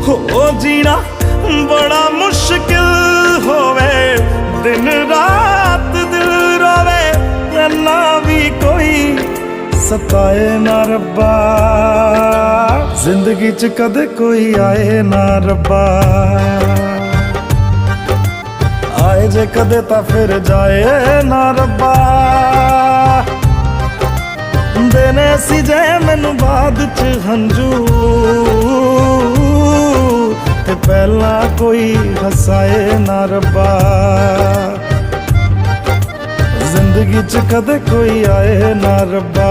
हो जीना बड़ा मुश्किल होवे, दिन रात दिल रोवे, इन्ना भी कोई सताए ना रब्बा। जिंदगी च कदे कोई आए ना रब्बा, आए जे कदे तां फिर जाए ना रब्बा। देने सी जे मैनू बाद च हंजू, ते पहला कोई हसाए ना रब्बा। जिंदगी च कदे कोई आए ना रब्बा।